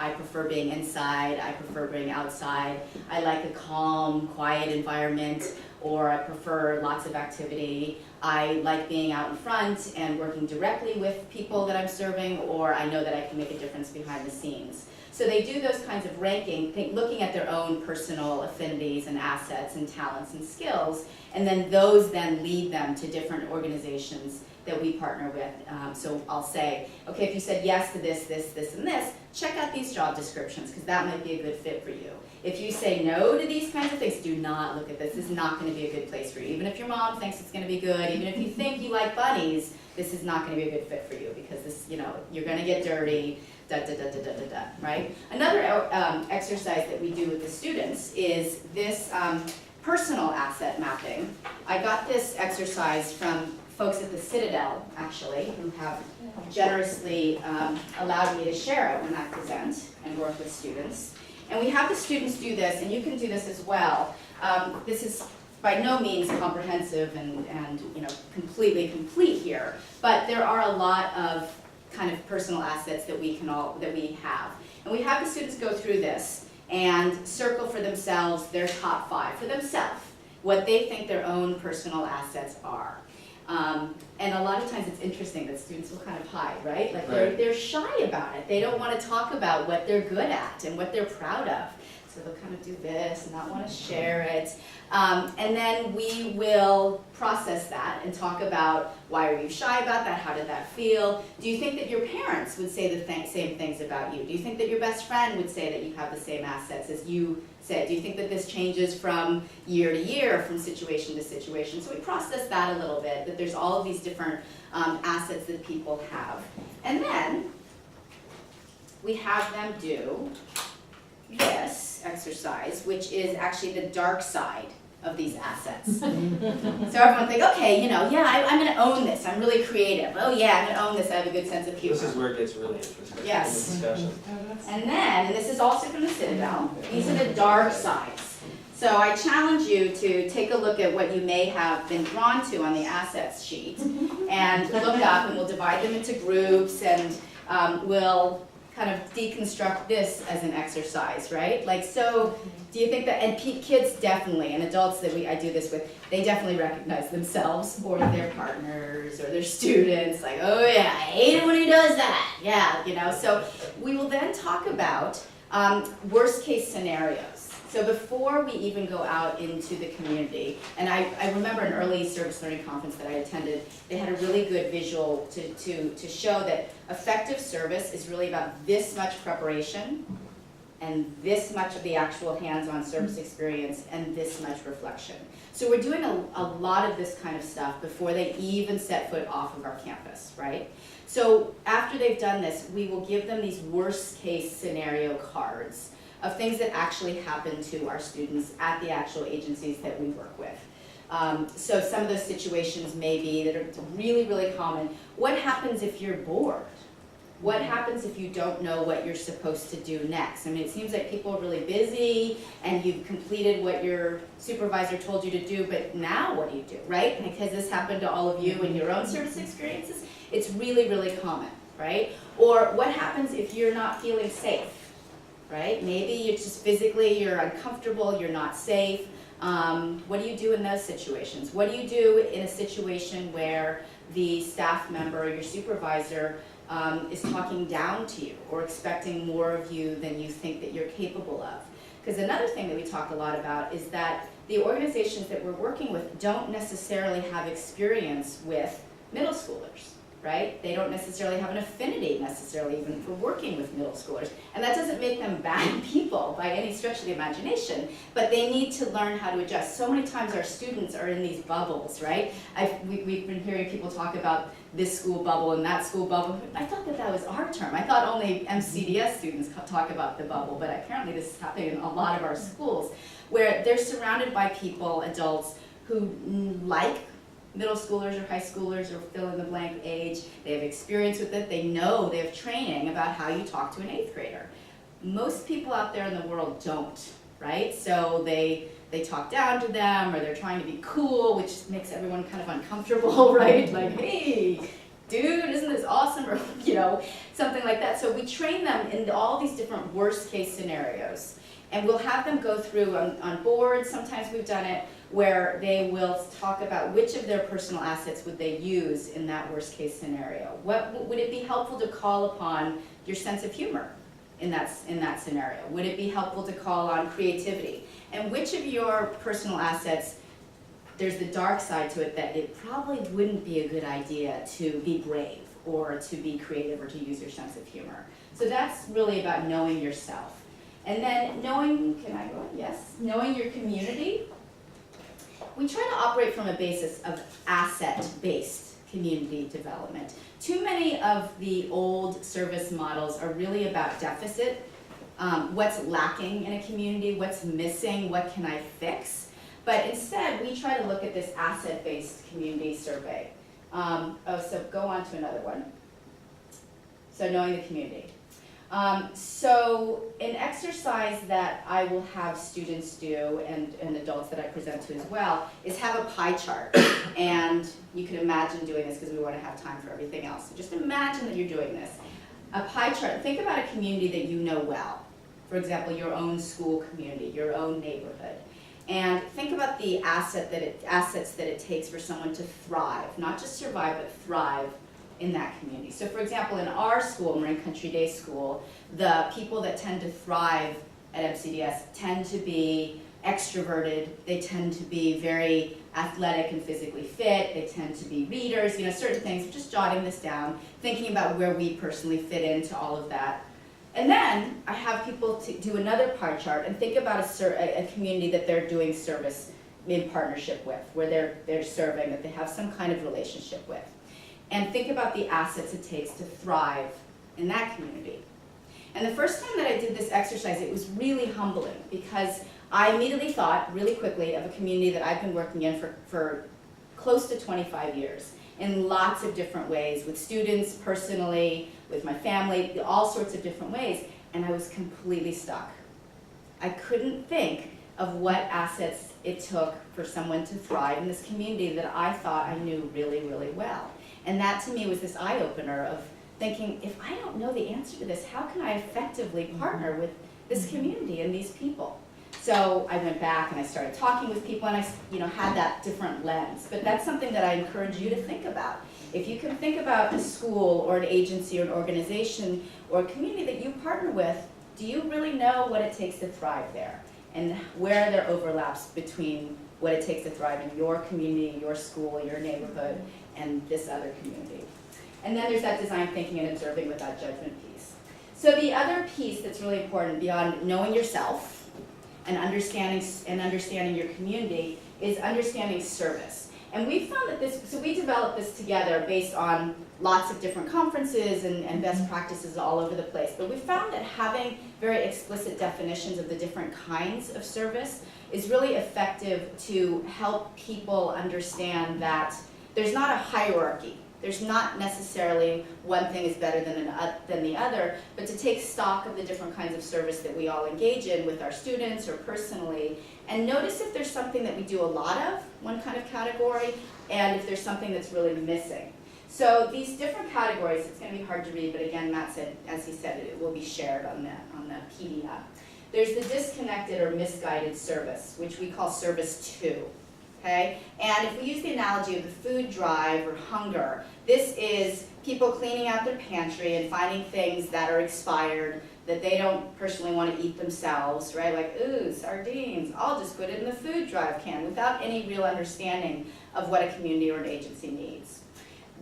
I prefer being inside, I prefer being outside, I like a calm, quiet environment, or I prefer lots of activity. I like being out in front and working directly with people that I'm serving, or I know that I can make a difference behind the scenes. So they do those kinds of ranking, looking at their own personal affinities and assets and talents and skills, and then those then lead them to different organizations that we partner with. So I'll say, okay, if you said yes to this, this, this, and this, check out these job descriptions, because that might be a good fit for you. If you say no to these kinds of things, do not look at this. This is not going to be a good place for you. Even if your mom thinks it's going to be good, even if you think you like bunnies, this is not going to be a good fit for you, because this, you know, you're going to get dirty, da da da da da da da, right? Another exercise that we do with the students is this personal asset mapping. I got this exercise from folks at the Citadel, actually, who have generously allowed me to share it when I present and work with students. And we have the students do this, and you can do this as well. This is by no means comprehensive and you know, completely complete here, but there are a lot of kind of personal assets that we have. And we have the students go through this and circle for themselves their top 5 for themselves, what they think their own personal assets are. And a lot of times it's interesting that students will kind of hide, right? Like they're shy about it. They don't want to talk about what they're good at and what they're proud of. So they'll kind of do this and not want to share it. And then we will process that and talk about, why are you shy about that? How did that feel? Do you think that your parents would say the same things about you? Do you think that your best friend would say that you have the same assets as you said? Do you think that this changes from year to year, from situation to situation? So we process that a little bit, that there's all of these different assets that people have. And then we have them do this exercise, which is actually the dark side of these assets. So everyone think, okay, you know, yeah, I'm going to own this. I'm really creative. Oh yeah, I'm going to own this. I have a good sense of humor. This is where it gets really interesting. Yes. In the discussion. And this is also from the Citadel. These are the dark sides. So I challenge you to take a look at what you may have been drawn to on the assets sheet and look up, and we'll divide them into groups, and we'll kind of deconstruct this as an exercise, right? Like, so do you think that, and kids definitely, and adults that I do this with, they definitely recognize themselves or their partners or their students, like, oh yeah, I hate it when he does that. Yeah, you know, so we will then talk about worst case scenarios. So before we even go out into the community, and I remember an early service learning conference that I attended, they had a really good visual to show that effective service is really about this much preparation and this much of the actual hands-on service experience and this much reflection. So we're doing a lot of this kind of stuff before they even set foot off of our campus, right? So after they've done this, we will give them these worst case scenario cards of things that actually happen to our students at the actual agencies that we work with. So some of those situations may be that are really, really common. What happens if you're bored? What happens if you don't know what you're supposed to do next? I mean, it seems like people are really busy and you've completed what your supervisor told you to do, but now what do you do, right? Because this happened to all of you in your own service experiences. It's really, really common, right? Or what happens if you're not feeling safe? Right? Maybe you're just physically, you're uncomfortable, you're not safe. What do you do in those situations? What do you do in a situation where the staff member or your supervisor is talking down to you or expecting more of you than you think that you're capable of? Because another thing that we talk a lot about is that the organizations that we're working with don't necessarily have experience with middle schoolers. Right? They don't necessarily have an affinity necessarily even for working with middle schoolers. And that doesn't make them bad people by any stretch of the imagination, but they need to learn how to adjust. So many times our students are in these bubbles, right? We've been hearing people talk about this school bubble and that school bubble. I thought that was our term. I thought only MCDS students talk about the bubble, but apparently this is happening in a lot of our schools, where they're surrounded by people, adults, who like middle schoolers or high schoolers or fill in the blank age. They have experience with it. They know, they have training about how you talk to an 8th grader. Most people out there in the world don't, right? So they talk down to them, or they're trying to be cool, which makes everyone kind of uncomfortable, right? Like, hey, dude, isn't this awesome, or something like that. So we train them in all these different worst case scenarios, and we'll have them go through on boards. Sometimes we've done it where they will talk about which of their personal assets would they use in that worst case scenario. What would it be helpful to call upon your sense of humor in that scenario? Would it be helpful to call on creativity? And which of your personal assets, there's the dark side to it, that it probably wouldn't be a good idea to be brave or to be creative or to use your sense of humor. So that's really about knowing yourself. And then knowing, can I go on? Yes. Knowing your community. We try to operate from a basis of asset-based community development. Too many of the old service models are really about deficit, what's lacking in a community, what's missing, what can I fix? But instead, we try to look at this asset-based community survey. So go on to another one. So knowing the community. So an exercise that I will have students do, and adults that I present to as well, is have a pie chart. And you can imagine doing this because we want to have time for everything else. So just imagine that you're doing this. A pie chart, think about a community that you know well. For example, your own school community, your own neighborhood. And think about the assets that it takes for someone to thrive, not just survive, but thrive in that community. So for example, in our school, Marin Country Day School, the people that tend to thrive at MCDS tend to be extroverted, they tend to be very athletic and physically fit, they tend to be readers, certain things. Just jotting this down, thinking about where we personally fit into all of that. And then I have people to do another pie chart and think about a community that they're doing service in partnership with, where they're serving, that they have some kind of relationship with. And think about the assets it takes to thrive in that community. And the first time that I did this exercise, it was really humbling because I immediately thought really quickly of a community that I've been working in for close to 25 years in lots of different ways, with students, personally, with my family, all sorts of different ways, and I was completely stuck. I couldn't think of what assets it took for someone to thrive in this community that I thought I knew really, really well. And that to me was this eye-opener of thinking, if I don't know the answer to this, how can I effectively partner with this community and these people? So I went back and I started talking with people, and I had that different lens. But that's something that I encourage you to think about. If you can think about a school or an agency or an organization or a community that you partner with, do you really know what it takes to thrive there? And where are there overlaps between what it takes to thrive in your community, your school, your neighborhood, and this other community? And then there's that design thinking and observing without judgment piece. So the other piece that's really important beyond knowing yourself and understanding your community is understanding service. And we found that so we developed this together based on lots of different conferences and best practices all over the place. But we found that having very explicit definitions of the different kinds of service is really effective to help people understand that there's not a hierarchy. There's not necessarily one thing is better than the other, but to take stock of the different kinds of service that we all engage in with our students or personally, and notice if there's something that we do a lot of, one kind of category, and if there's something that's really missing. So these different categories, it's going to be hard to read, but again, Matt said, as he said, it will be shared on the PDF. There's the disconnected or misguided service, which we call service 2. Okay? And if we use the analogy of the food drive or hunger, this is people cleaning out their pantry and finding things that are expired that they don't personally want to eat themselves, right? Like, ooh, sardines, I'll just put it in the food drive can without any real understanding of what a community or an agency needs.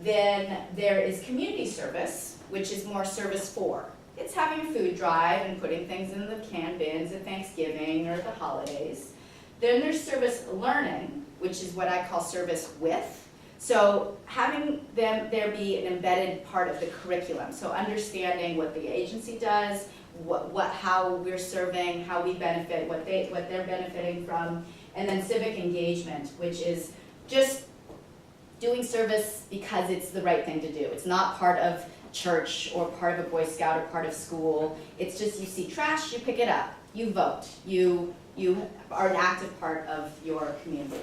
Then there is community service, which is more service 4. It's having a food drive and putting things in the can bins at Thanksgiving or the holidays. Then there's service learning, which is what I call service with. So having there be an embedded part of the curriculum. So understanding what the agency does, how we're serving, how we benefit, what they're benefiting from. And then civic engagement, which is just doing service because it's the right thing to do. It's not part of church or part of a Boy Scout or part of school. It's just you see trash, you pick it up, you vote, you are an active part of your community.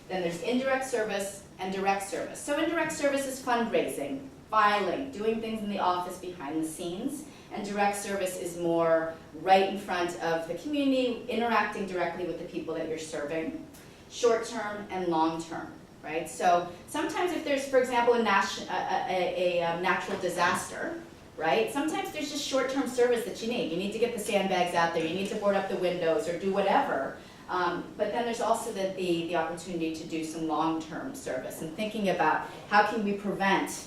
Then there's indirect service and direct service. So indirect service is fundraising, filing, doing things in the office behind the scenes. And direct service is more right in front of the community, interacting directly with the people that you're serving, short-term and long-term, right? So sometimes if there's, for example, a natural disaster, right? Sometimes there's just short-term service that you need. You need to get the sandbags out there, you need to board up the windows or do whatever. But then there's also the opportunity to do some long-term service and thinking about how can we prevent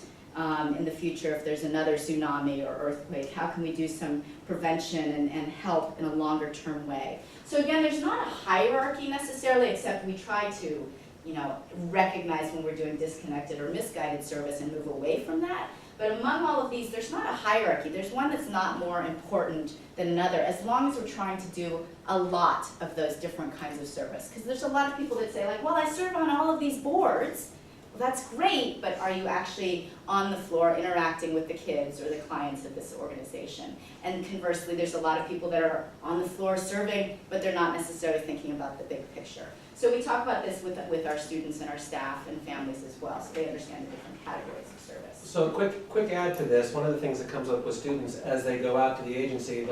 in the future if there's another tsunami or earthquake, how can we do some prevention and help in a longer term way. So again, there's not a hierarchy necessarily, except we try to, you know, recognize when we're doing disconnected or misguided service and move away from that. But among all of these, there's not a hierarchy. There's one that's not more important than another, as long as we're trying to do a lot of those different kinds of service. Because there's a lot of people that say, like, well, I serve on all of these boards. Well, that's great, but are you actually on the floor interacting with the kids or the clients of this organization? And conversely, there's a lot of people that are on the floor serving, but they're not necessarily thinking about the big picture. So we talk about this with our students and our staff and families as well, so they understand the different categories of service. So quick add to this, one of the things that comes up with students as they go out to the agency,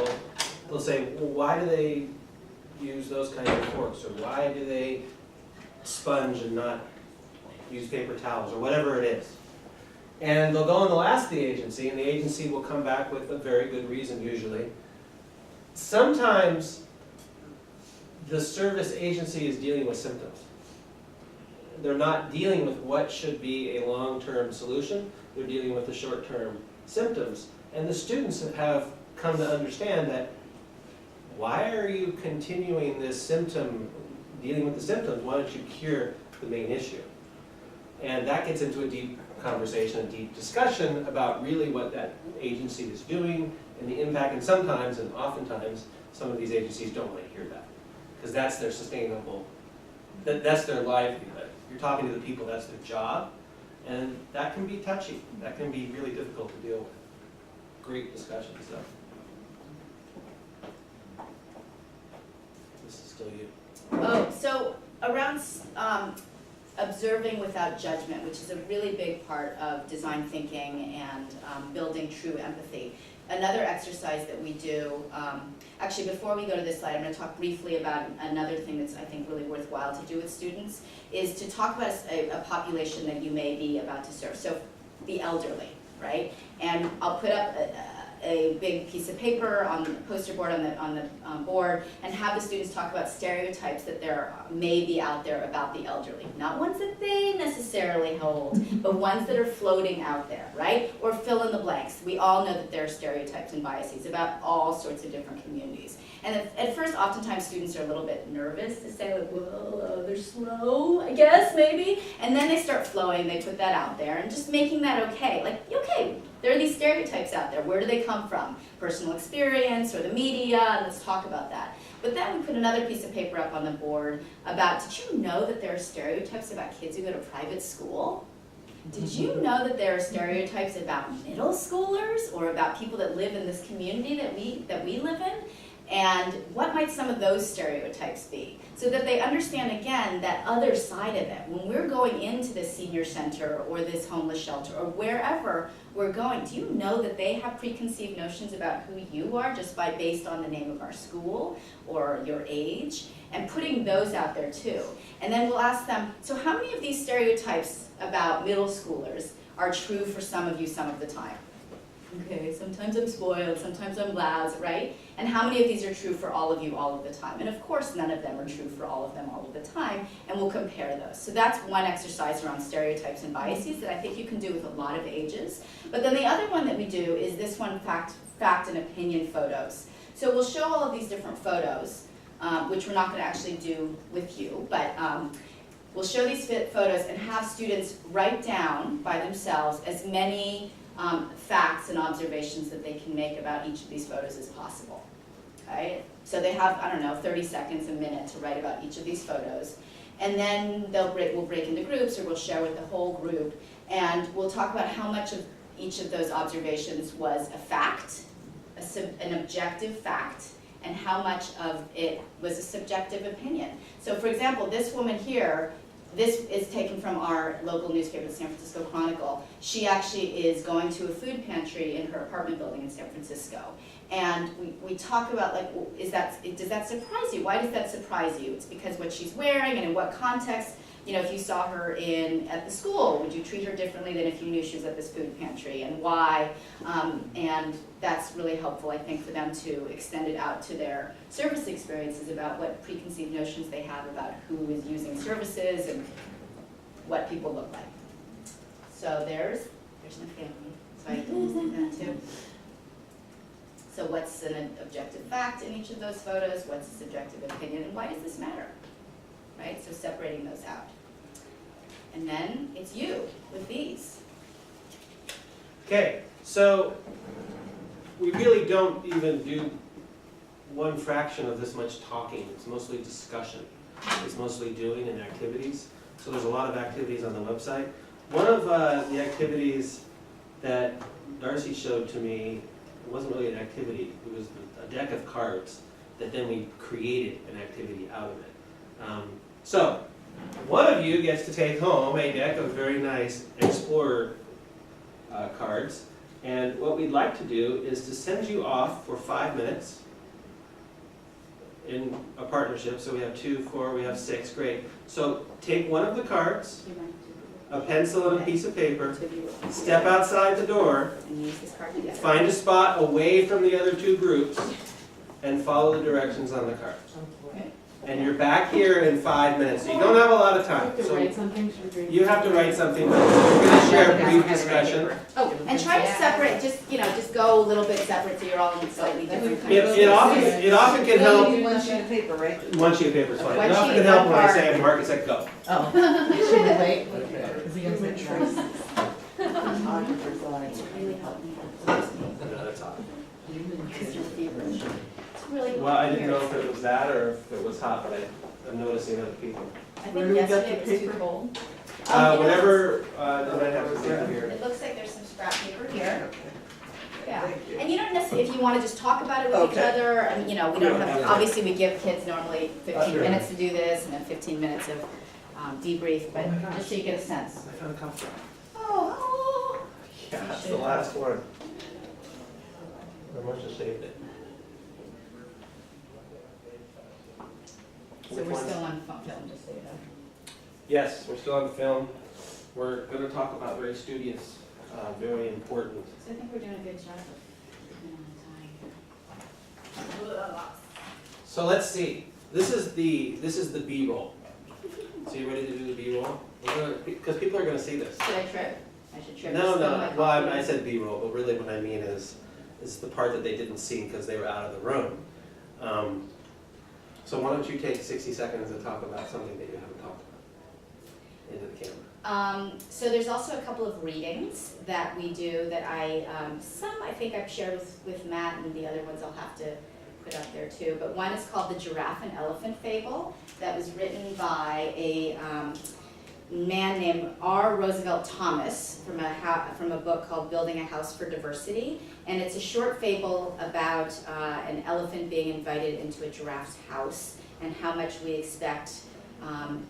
they'll say, well, why do they use those kinds of forks, or why do they sponge and not use paper towels, or whatever it is. And they'll go and they'll ask the agency, and the agency will come back with a very good reason usually. Sometimes the service agency is dealing with symptoms. They're not dealing with what should be a long-term solution, they're dealing with the short-term symptoms. And the students have come to understand that, why are you continuing this symptom, dealing with the symptoms? Why don't you cure the main issue? And that gets into a deep conversation, a deep discussion about really what that agency is doing and the impact. And sometimes, and oftentimes, some of these agencies don't want to hear that, because that's their sustainable, that's their livelihood. You're talking to the people, that's their job, and that can be touchy. That can be really difficult to deal with. Great discussion, so. This is still you. Oh, so around observing without judgment, which is a really big part of design thinking and building true empathy. Another exercise that we do, actually before we go to this slide, I'm going to talk briefly about another thing that's I think really worthwhile to do with students, is to talk about a population that you may be about to serve. So the elderly, right? And I'll put up a big piece of paper on the poster board on the board and have the students talk about stereotypes that there may be out there about the elderly. Not ones that they necessarily hold, but ones that are floating out there, right? Or fill in the blanks. We all know that there are stereotypes and biases about all sorts of different communities. And at first, oftentimes students are a little bit nervous to say, like, well, they're slow, I guess, maybe. And then they start flowing, they put that out there, and just making that okay. Like, okay, there are these stereotypes out there. Where do they come from? Personal experience or the media, and let's talk about that. But then we put another piece of paper up on the board about, did you know that there are stereotypes about kids who go to private school? Did you know that there are stereotypes about middle schoolers or about people that live in this community that we live in? And what might some of those stereotypes be? So that they understand, again, that other side of it. When we're going into this senior center or this homeless shelter or wherever we're going, do you know that they have preconceived notions about who you are just based on the name of our school or your age? And putting those out there too. And then we'll ask them, so how many of these stereotypes about middle schoolers are true for some of you some of the time? Okay, sometimes I'm spoiled, sometimes I'm loud, right? And how many of these are true for all of you all of the time? And of course, none of them are true for all of them all of the time, and we'll compare those. So that's one exercise around stereotypes and biases that I think you can do with a lot of ages. But then the other one that we do is this one, fact and opinion photos. So we'll show all of these different photos, which we're not going to actually do with you, but we'll show these photos and have students write down by themselves as many facts and observations that they can make about each of these photos as possible. Okay? So they have, I don't know, 30 seconds, a minute to write about each of these photos. And then we'll break into groups, or we'll share with the whole group, and we'll talk about how much of each of those observations was a fact, an objective fact, and how much of it was a subjective opinion. So for example, this woman here this is taken from our local newspaper, the San Francisco Chronicle. She actually is going to a food pantry in her apartment building in San Francisco. And we talk about, like, does that surprise you? Why does that surprise you? It's because what she's wearing and in what context. You know, if you saw her at the school, would you treat her differently than if you knew she was at this food pantry, and why? And that's really helpful, I think, for them to extend it out to their service experiences about what preconceived notions they have about who is using services and what people look like. So there's my family, so I can see that too. So what's an objective fact in each of those photos? What's a subjective opinion, and why does this matter? Right, so separating those out. And then it's you with these. Okay, so we really don't even do one fraction of this much talking. It's mostly discussion. It's mostly doing and activities. So there's a lot of activities on the website. One of the activities that Darcy showed to me wasn't really an activity. It was a deck of cards that then we created an activity out of it. So one of you gets to take home a deck of very nice Explorer cards, and what we'd like to do is to send you off for 5 minutes in a partnership. So we have 2, 4, we have 6, great. So take one of the cards, a pencil and a piece of paper, step outside the door, And use this card together. find a spot away from the other 2 groups, and follow the directions on the card. And you're back here in 5 minutes, so you don't have a lot of time. So you have to write something, but we're going to share a brief discussion. Oh, and try to separate, just go a little bit separate so you're all in slightly different kinds. It often can help. One sheet of paper, right? One sheet of paper is fine. One It often sheet, can help one when I card. say mark it, set, go. Oh, should we wait? Is he gonna say twice? It's really helped me. No, that's hot. Because you're feverish. It's really Well, I didn't here. know if it was that or if it was hot, but I'm noticing other people. I Where think do we get yesterday the it was too paper? cold. Whatever, that I have to do here. It looks like there's some scrap paper here. Yeah, Thank you. and you don't necessarily, if you want to just talk about it with each Okay. other, I mean, you know, we don't have, obviously we give kids normally 15 Sure. minutes to do this and then 15 minutes of debrief, but Oh my gosh. just so you get a sense. I found a cup. Oh, Yeah, that's the last one. I must have saved it. so we're still on film, just so you know. Yes, we're still on film. We're going to talk about very studious, very important. So I think we're doing a good job of keeping on time. So let's see. This is the B-roll. So you ready to do the B-roll? Because people are going to see this. Should I trip? I should trip. No, Spill no. my Well, coffee. I said B-roll, but really what I mean is the part that they didn't see because they were out of the room. So why don't you take 60 seconds to talk about something that you haven't talked about into the camera. So there's also a couple of readings that we do that some I think I've shared with Matt, and the other ones I'll have to put up there too. But one is called the Giraffe and Elephant Fable that was written by a man named R. Roosevelt Thomas from a book called Building a House for Diversity. And it's a short fable about an elephant being invited into a giraffe's house and how much we expect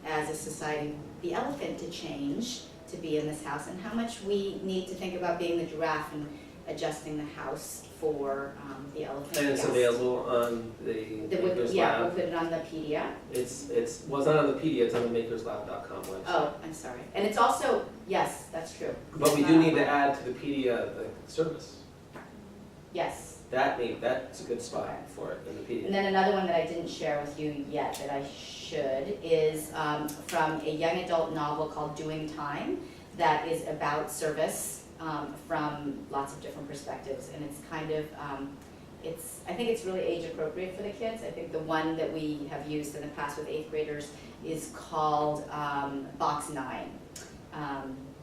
as a society the elephant to change to be in this house, and how much we need to think about being the giraffe and adjusting the house for the elephant. And it's guest. available on the Maker's Yeah, we'll Lab. put it on the PDF. Well, it's not on the PD, it's on the makerslab.com website. Oh, I'm sorry. And it's also, yes, that's true. But we do need to add to the PD the service. Yes. That's a good spot for it in the PD. And then another one that I didn't share with you yet that I should is from a young adult novel called Doing Time that is about service from lots of different perspectives. And it's kind of, I think it's really age appropriate for the kids. I think the one that we have used in the past with 8th graders is called Box 9.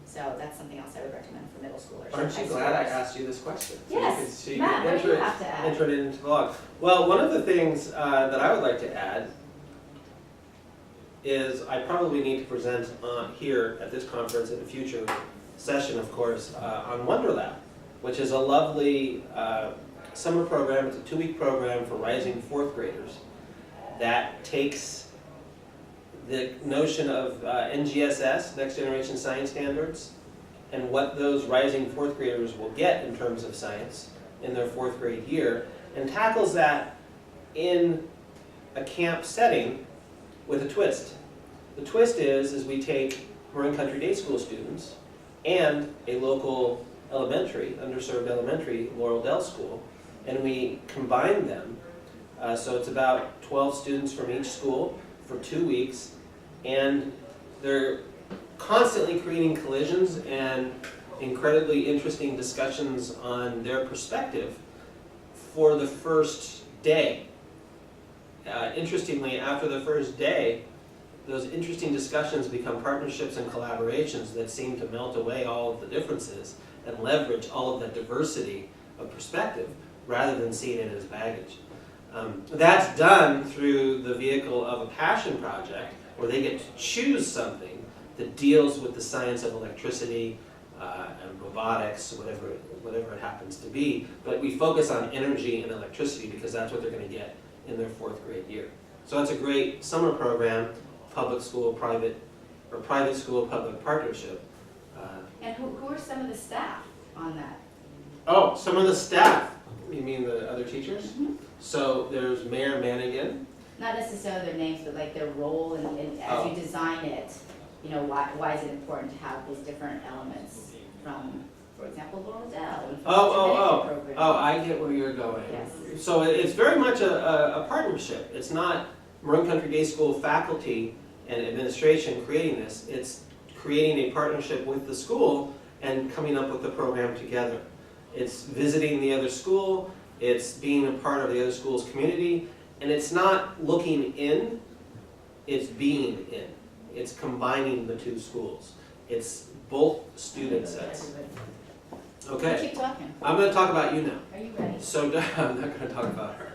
So that's something else I would recommend for middle schoolers. Aren't you high glad I schoolers. asked you this question? Yes. So you Matt, could what do you have to add? enter it into the log. Well, one of the things that I would like to add is I probably need to present here at this conference in a future session, of course, on WonderLab, which is a lovely summer program. It's a 2-week program for rising 4th graders that takes the notion of NGSS, Next Generation Science Standards, and what those rising fourth graders will get in terms of science in their fourth grade year, and tackles that in a camp setting with a twist. The twist is we take Marin Country Day School students and a local elementary, underserved elementary, Laurel Dell School, and we combine them. So it's about 12 students from each school for 2 weeks, and they're constantly creating collisions and incredibly interesting discussions on their perspective for the first day. Interestingly, after the first day, those interesting discussions become partnerships and collaborations that seem to melt away all of the differences and leverage all of that diversity of perspective rather than seeing it as baggage. That's done through the vehicle of a passion project where they get to choose something that deals with the science of electricity and robotics, whatever it happens to be. But we focus on energy and electricity because that's what they're going to get in their fourth grade year. So that's a great summer program, public school, private school, public partnership. And who are some of the staff on that? Oh, some of the staff, you mean the other teachers? Mhm. So there's Mayor Mannigan. Not necessarily their names, but like their role and as Oh. you design it, you know, why is it important to have these different elements from, for example, Laurel Dell? and from the genetic program? Oh, I get where you're going. Yes. So it's very much a partnership. It's not Marin Country Day School faculty and administration creating this. It's creating a partnership with the school and coming up with the program together. It's visiting the other school, it's being a part of the other school's community, and it's not looking in, it's being in. It's combining the two schools. It's both student sets. Okay, Keep talking. I'm going to talk about you now. Are you ready? So I'm not going to talk about her.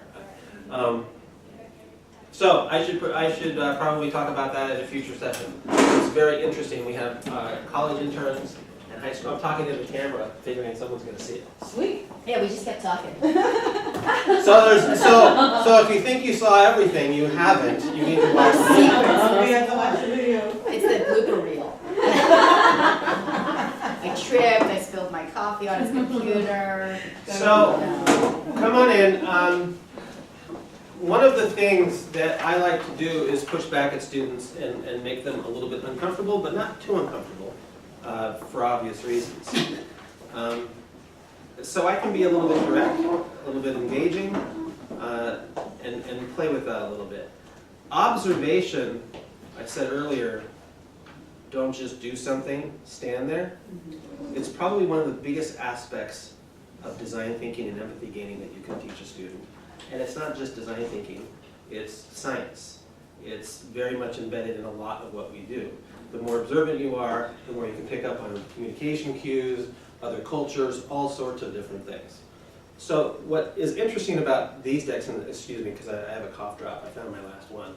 So I should probably talk about that at a future session. It's very interesting. We have college interns and high school. I'm talking to the camera, figuring someone's going to see it. Sweet. Yeah, we just kept talking. So if you think you saw everything, you haven't. You need to watch the video. Oh, we have to watch the video. It's the blooper reel. I tripped, I spilled my coffee on his computer. So come on in. One of the things that I like to do is push back at students and make them a little bit uncomfortable, but not too uncomfortable, for obvious reasons. So I can be a little bit direct, a little bit engaging, and play with that a little bit. Observation, I said earlier, don't just do something, stand there. It's probably one of the biggest aspects of design thinking and empathy gaining that you can teach a student. And it's not just design thinking, it's science. It's very much embedded in a lot of what we do. The more observant you are, the more you can pick up on communication cues, other cultures, all sorts of different things. So what is interesting about these decks, and excuse me because I have a cough drop, I found my last one,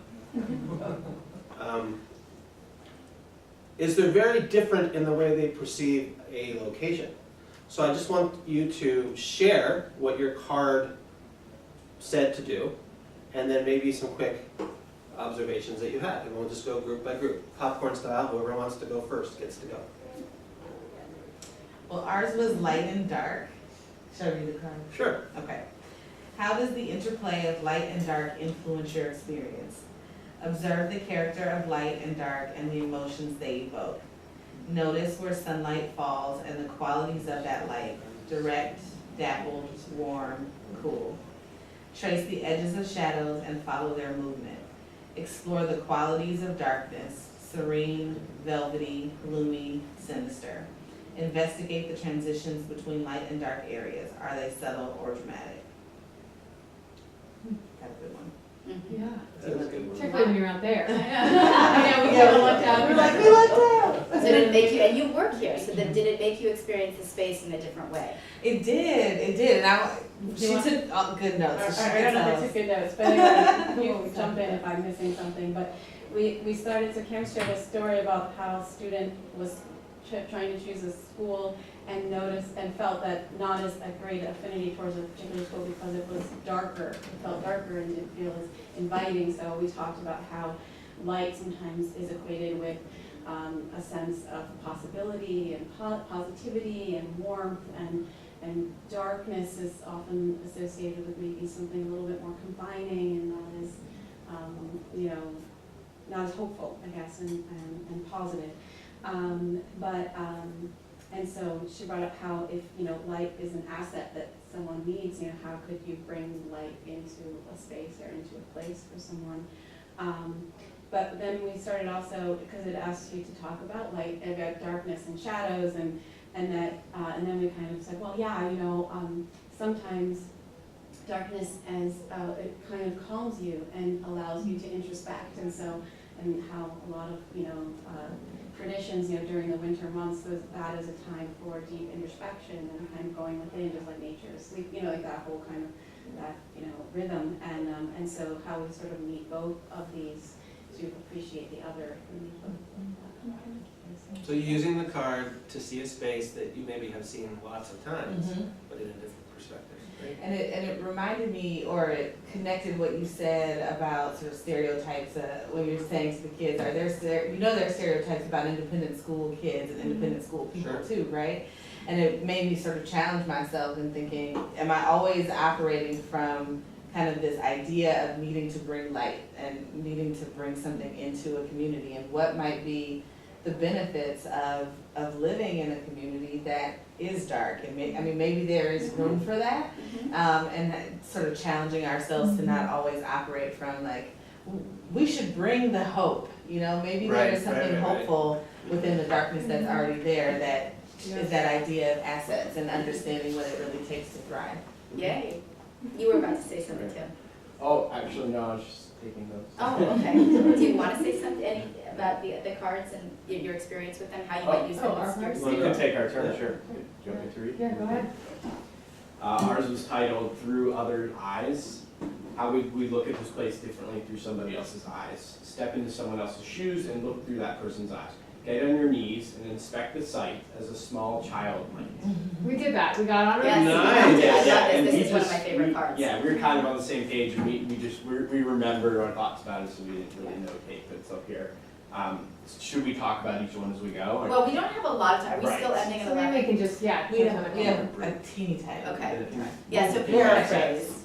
is they're very different in the way they perceive a location. So I just want you to share what your card said to do, and then maybe some quick observations that you had, and we'll just go group by group. Popcorn style, whoever wants to go first gets to go. Well, ours was light and dark. Should I read the card? Sure. Okay. How does the interplay of light and dark influence your experience? Observe the character of light and dark and the emotions they evoke. Notice where sunlight falls and the qualities of that light: direct, dappled, warm, cool. Trace the edges of shadows and follow their movement. Explore the qualities of darkness: serene, velvety, gloomy, sinister. Investigate the transitions between light and dark areas. Are they subtle or dramatic? That's a good one. Yeah. That was a good one. Particularly when you're out there. I know, we Yeah, kind of looked out. We're like, we looked out. So did it make you, and you work here, so then did it make you experience the space in a different way? It did, and she took good notes. so she I don't could know tell if I us. took good notes, but anyway, you jump in if I'm missing something. But we started, so Kim shared a story about how a student was trying to choose a school and noticed and felt that not as a great affinity towards a particular school because it was darker. It felt darker and didn't feel as inviting. So we talked about how light sometimes is equated with a sense of possibility and positivity and warmth, and darkness is often associated with maybe something a little bit more confining and not as, not as hopeful, I guess, and positive. And so she brought up how if, light is an asset that someone needs, how could you bring light into a space or into a place for someone? But then we started also, because it asked you to talk about light, about darkness and shadows, and then we kind of said, well, yeah, sometimes darkness as it kind of calms you and allows you to introspect, and how a lot of traditions, during the winter months, that is a time for deep introspection and kind of going within, just like nature, sleep, like that whole kind of that rhythm, and so how we sort of meet both of these to appreciate the other. So you're using the card to see a space that you maybe have seen lots of times, but in a different perspective, right? And it reminded me, or it connected what you said about sort of stereotypes, when you're saying to the kids, there are stereotypes about independent school kids and independent school people too, right? And it made me sort of challenge myself in thinking, am I always operating from kind of this idea of needing to bring light and needing to bring something into a community, and what might be the benefits of living in a community that is dark, and maybe there is room for that, and sort of challenging ourselves to not always operate from like, we should bring the hope, maybe there is something hopeful within the darkness that's already there, that is that idea of assets and understanding what it really takes to thrive. Yay. You were about to say something, Tim. Oh, actually, no, I was just taking notes. Oh, okay. Do you want to say something about the cards and your experience with them, how you might use them? We can take our turn, sure. Do you want me to read? Yeah, go ahead. Ours was titled Through Other Eyes. How we look at this place differently through somebody else's eyes. Step into someone else's shoes and look through that person's eyes. Get on your knees and inspect the sight as a small child might. We did that. We got on our Yes, knees. I love and this. we This is one of just- my favorite cards. Yeah, we were kind of on the same page, and we remembered our thoughts about it, so we didn't really notate that it's up here. Should we talk about each one as we go? Or? Well, we don't have a lot of time. Are we still Right. ending at So maybe we 11? can just, yeah. We touch on have, it. we have a teeny tiny. Okay. Yeah, so Yeah. paraphrase.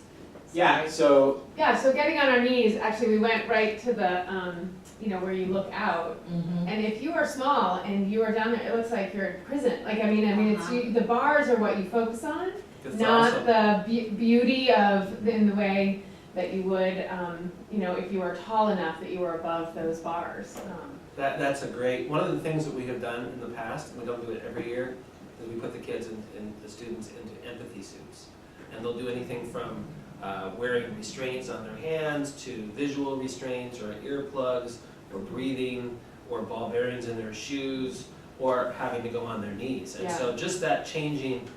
Yeah, so Yeah, so getting on our knees, actually, we went right to the, where you look out. And if you are small and you are down there, it looks like you're in prison. It's the bars are what you focus on, It's not awesome. the beauty in the way that you would, if you were tall enough that you were above those bars. That's a great, one of the things that we have done in the past, and we don't do it every year, is we put the kids and the students into empathy suits. And they'll do anything from wearing restraints on their hands to visual restraints or earplugs or breathing or ball bearings in their shoes or having to go on their knees. And so just that changing,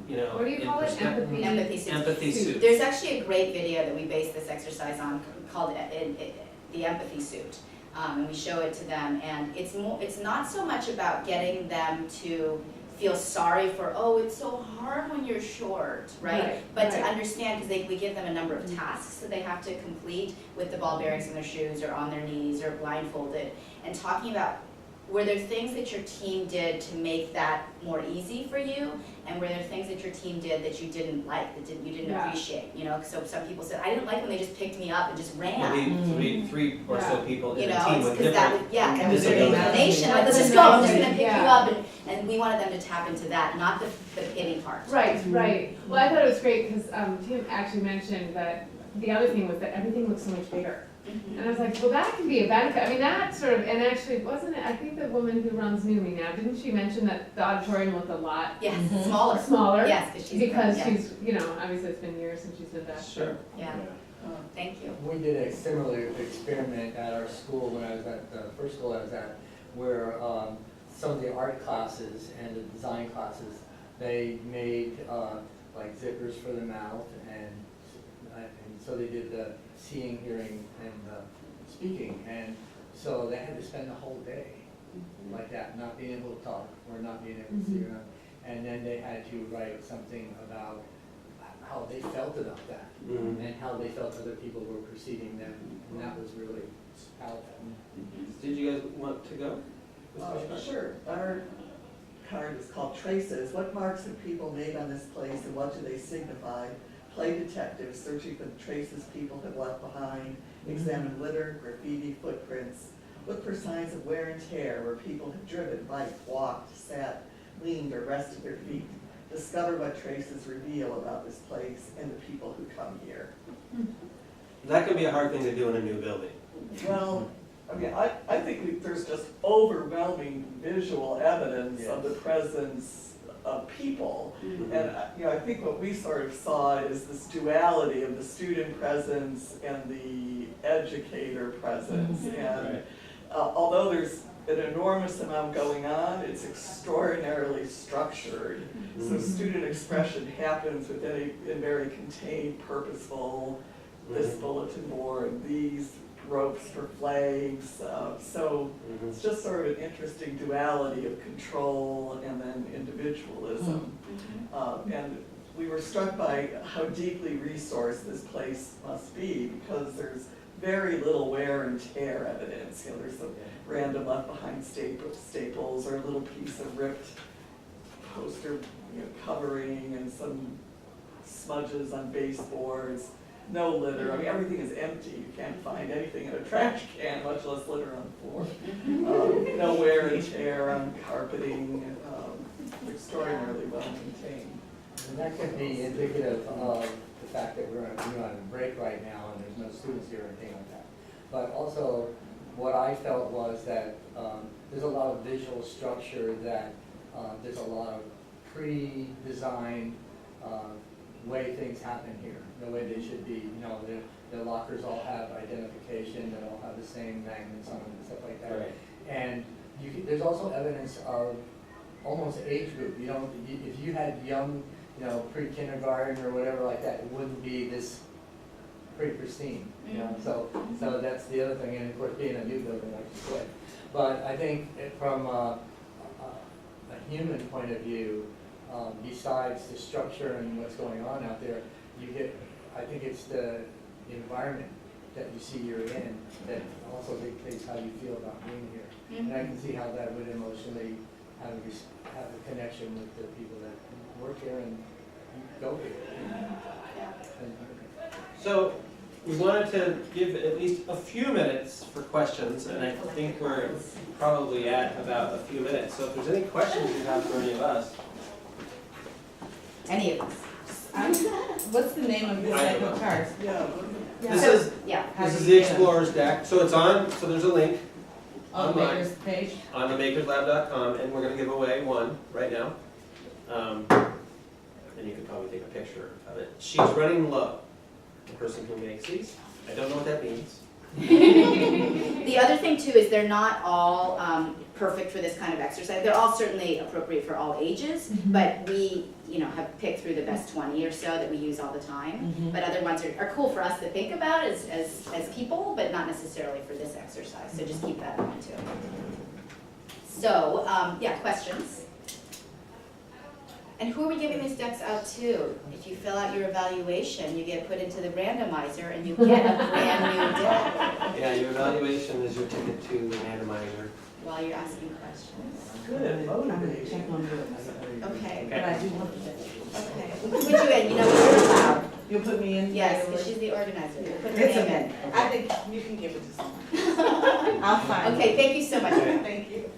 What do you in call it? perspective. Empathy suits. Empathy suit. There's actually a great video that we base this exercise on called the empathy suit. And we show it to them, and it's not so much about getting them to feel sorry for, it's so hard when you're short, right? But to understand, because we give them a number of tasks that they have to complete with the ball bearings in their shoes or on their knees or blindfolded, and talking about, were there things that your team did to make that more easy for you? And were there things that your team did that you didn't like, that you didn't appreciate? So some people said, I didn't like when they just picked me up and just ran. There'll be three or so people in a team with because that different. was, that was their disabilities. inclination, like, let's just go, I'm just gonna pick you up, and we wanted them to tap into that, not the pity part. Right. Well, I thought it was great because Tim actually mentioned that the other thing was that everything looks so much bigger. And I was like, well, that can be a benefit. That sort of, and actually, wasn't it, I think the woman who runs Numi now, didn't she mention that the auditorium looked a lot Yes, smaller. smaller? Yes, because she's, obviously it's been years since she's did that. Sure. Yeah, thank you. We did a similar experiment at our school when I was at the first school I was at, where some of the art classes and the design classes, they made like zippers for the mouth, and so they did the seeing, hearing, and speaking, and so they had to spend the whole day like that, not being able to talk or not being able to see around. And then they had to write something about how they felt about that, Mhm. and how they felt other people were perceiving them, and that was really powerful. Did you guys want to go? Sure. Our card is called Traces. What marks have people made on this place and what do they signify? Play detective, searching for the traces people have left behind. Examine litter, graffiti, footprints. Look for signs of wear and tear where people have driven, biked, walked, sat, leaned, or rested their feet. Discover what traces reveal about this place and the people who come here. That can be a hard thing to do in a new building. Well, I mean, I think there's just overwhelming visual evidence of the presence of people. Mhm. And, I think what we sort of saw is this duality of the student presence and the educator presence. And Right. although there's an enormous amount going on, it's extraordinarily structured. So Mhm. student expression happens within a very contained, purposeful, this Mhm. bulletin board, these ropes for flags. So Mhm. it's just sort of an interesting duality of control and then individualism. And we were struck by how deeply resourced this place must be because there's very little wear and tear evidence. There's some random left behind staples or a little piece of ripped poster covering and some smudges on baseboards. No litter. I mean, everything is empty. You can't find anything in a trash can, much less litter on the floor. No wear and tear on carpeting. Extraordinarily well maintained. And that could be indicative of the fact that we're on a break right now and there's no students here or anything like that. But also, what I felt was that there's a lot of visual structure, that there's a lot of pre-designed way things happen here, the way they should be. The lockers all have identification, they all have the same magnets on them and stuff like that. Right. And there's also evidence of almost age group. If you had young, pre-kindergarten or whatever like that, it wouldn't be this pretty pristine. So that's the other thing. And of course, being a new building, like you said. But I think from a human point of view, besides the structure and what's going on out there, I think it's the environment that you see you're in that also dictates how you feel about being here. And I can see how that would emotionally have a connection with the people that work here and go here. So we wanted to give at least a few minutes for questions, and I think we're probably at about a few minutes. So if there's any questions you have for any of us. Any of us? What's the name of this I deck don't of know. cards? Yeah. This is the Explorer's deck. So it's on, so there's a link On the Online. Maker's page? on the makerslab.com, and we're gonna give away one right now. And you could probably take a picture of it. She's running low, the person who makes these. I don't know what that means. The other thing too is they're not all perfect for this kind of exercise. They're all certainly appropriate for all ages, but we, have picked through the best 20 or so that we use all the time. But other ones are cool for us to think about as people, but not necessarily for this exercise. So just keep that in mind too. So, questions? And who are we giving these decks out to? If you fill out your evaluation, you get put into the randomizer and you get a brand new deck Yeah, your evaluation is your ticket to the randomizer. while you're asking questions. Good and motivating. Okay. But I do want the deck. Okay. We can put you in, you're allowed. You'll put me in? Yes, right because away? she's the organizer. We'll put her It's name okay. in. I think you can give it to someone. I'll find it. Okay, thank you so much. Thank you.